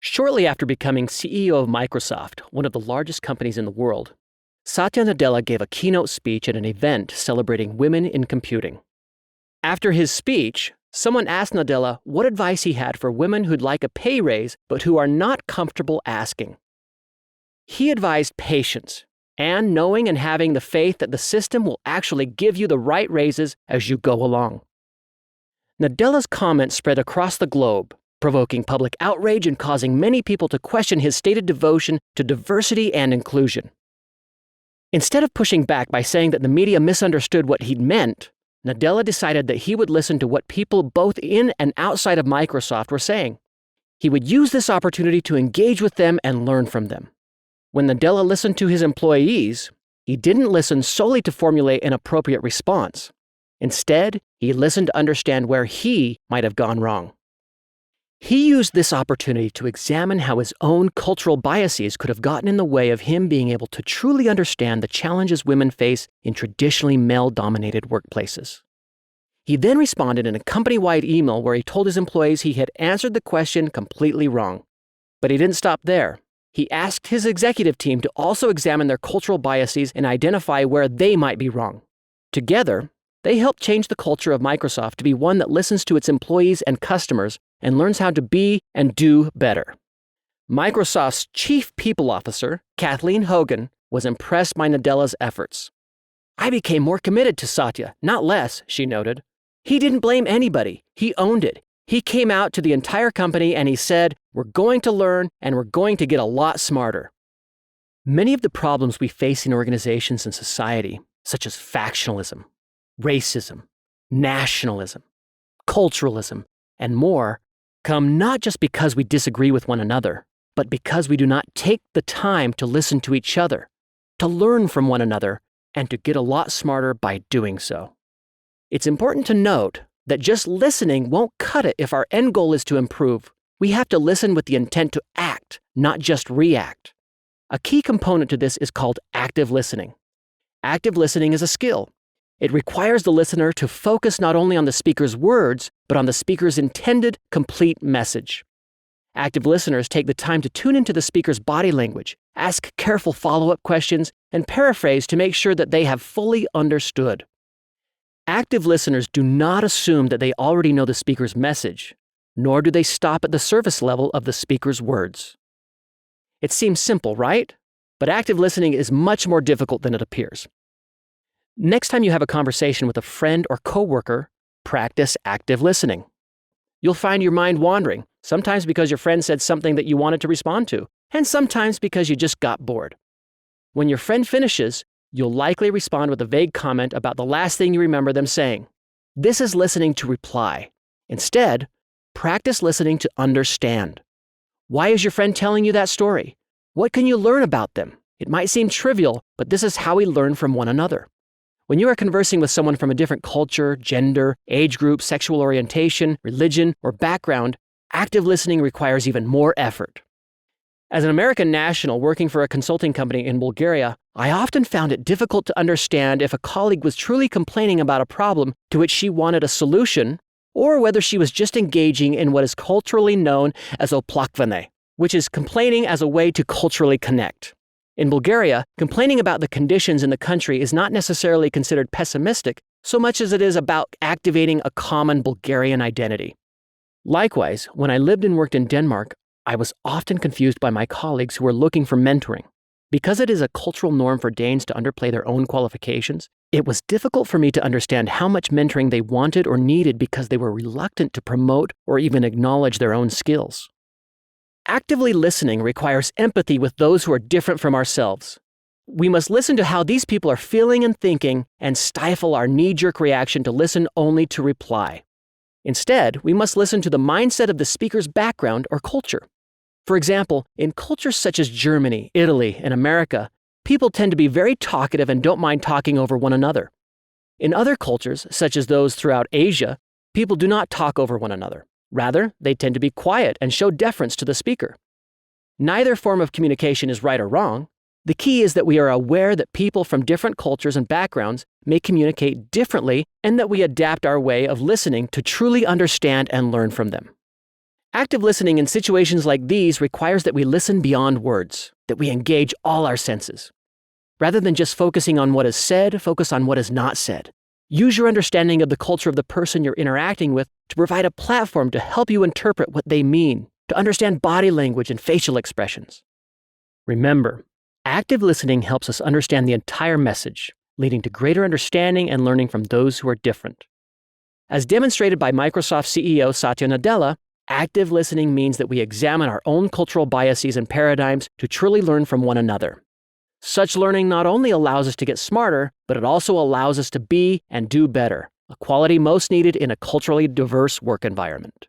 Shortly after becoming CEO of Microsoft, one of the largest companies in the world, Satya Nadella gave a keynote speech at an event celebrating women in computing. After his speech, someone asked Nadella what advice he had for women who'd like a pay raise but who are not comfortable asking. He advised patience and knowing and having the faith that the system will actually give you the right raises as you go along. Nadella's comments spread across the globe, provoking public outrage and causing many people to question his stated devotion to diversity and inclusion. Instead of pushing back by saying that the media misunderstood what he'd meant, Nadella decided that he would listen to what people both in and outside of Microsoft were saying. He would use this opportunity to engage with them and learn from them. When Nadella listened to his employees, he didn't listen solely to formulate an appropriate response. Instead, he listened to understand where he might have gone wrong. He used this opportunity to examine how his own cultural biases could have gotten in the way of him being able to truly understand the challenges women face in traditionally male-dominated workplaces. He then responded in a company-wide email where he told his employees he had answered the question completely wrong. But he didn't stop there. He asked his executive team to also examine their cultural biases and identify where they might be wrong. Together, they helped change the culture of Microsoft to be one that listens to its employees and customers and learns how to be and do better. Microsoft's Chief People Officer, Kathleen Hogan, was impressed by Nadella's efforts. "I became more committed to Satya, not less," she noted. "He didn't blame anybody. He owned it. He came out to the entire company and he said, 'We're going to learn and we're going to get a lot smarter.'" Many of the problems we face in organizations and society, such as factionalism, racism, nationalism, culturalism, and more, come not just because we disagree with one another, but because we do not take the time to listen to each other, to learn from one another, and to get a lot smarter by doing so. It's important to note that just listening won't cut it if our end goal is to improve. We have to listen with the intent to act, not just react. A key component to this is called active listening. Active listening is a skill. It requires the listener to focus not only on the speaker's words, but on the speaker's intended, complete message. Active listeners take the time to tune into the speaker's body language, ask careful follow-up questions, and paraphrase to make sure that they have fully understood. Active listeners do not assume that they already know the speaker's message, nor do they stop at the surface level of the speaker's words. It seems simple, right? But active listening is much more difficult than it appears. Next time you have a conversation with a friend or coworker, practice active listening. You'll find your mind wandering, sometimes because your friend said something that you wanted to respond to, and sometimes because you just got bored. When your friend finishes, you'll likely respond with a vague comment about the last thing you remember them saying. This is listening to reply. Instead, practice listening to understand. Why is your friend telling you that story? What can you learn about them? It might seem trivial, but this is how we learn from one another. When you are conversing with someone from a different culture, gender, age group, sexual orientation, religion, or background, active listening requires even more effort. As an American national working for a consulting company in Bulgaria, I often found it difficult to understand if a colleague was truly complaining about a problem to which she wanted a solution, or whether she was just engaging in what is culturally known as oplakvane, which is complaining as a way to culturally connect. In Bulgaria, complaining about the conditions in the country is not necessarily considered pessimistic so much as it is about activating a common Bulgarian identity. Likewise, when I lived and worked in Denmark, I was often confused by my colleagues who were looking for mentoring. Because it is a cultural norm for Danes to underplay their own qualifications, it was difficult for me to understand how much mentoring they wanted or needed because they were reluctant to promote or even acknowledge their own skills. Actively listening requires empathy with those who are different from ourselves. We must listen to how these people are feeling and thinking and stifle our knee-jerk reaction to listen only to reply. Instead, we must listen to the mindset of the speaker's background or culture. For example, in cultures such as Germany, Italy, and America, people tend to be very talkative and don't mind talking over one another. In other cultures, such as those throughout Asia, people do not talk over one another. Rather, they tend to be quiet and show deference to the speaker. Neither form of communication is right or wrong. The key is that we are aware that people from different cultures and backgrounds may communicate differently and that we adapt our way of listening to truly understand and learn from them. Active listening in situations like these requires that we listen beyond words, that we engage all our senses. Rather than just focusing on what is said, focus on what is not said. Use your understanding of the culture of the person you're interacting with to provide a platform to help you interpret what they mean, to understand body language and facial expressions. Remember, active listening helps us understand the entire message, leading to greater understanding and learning from those who are different. As demonstrated by Microsoft CEO Satya Nadella, active listening means that we examine our own cultural biases and paradigms to truly learn from one another. Such learning not only allows us to get smarter, but it also allows us to be and do better, a quality most needed in a culturally diverse work environment.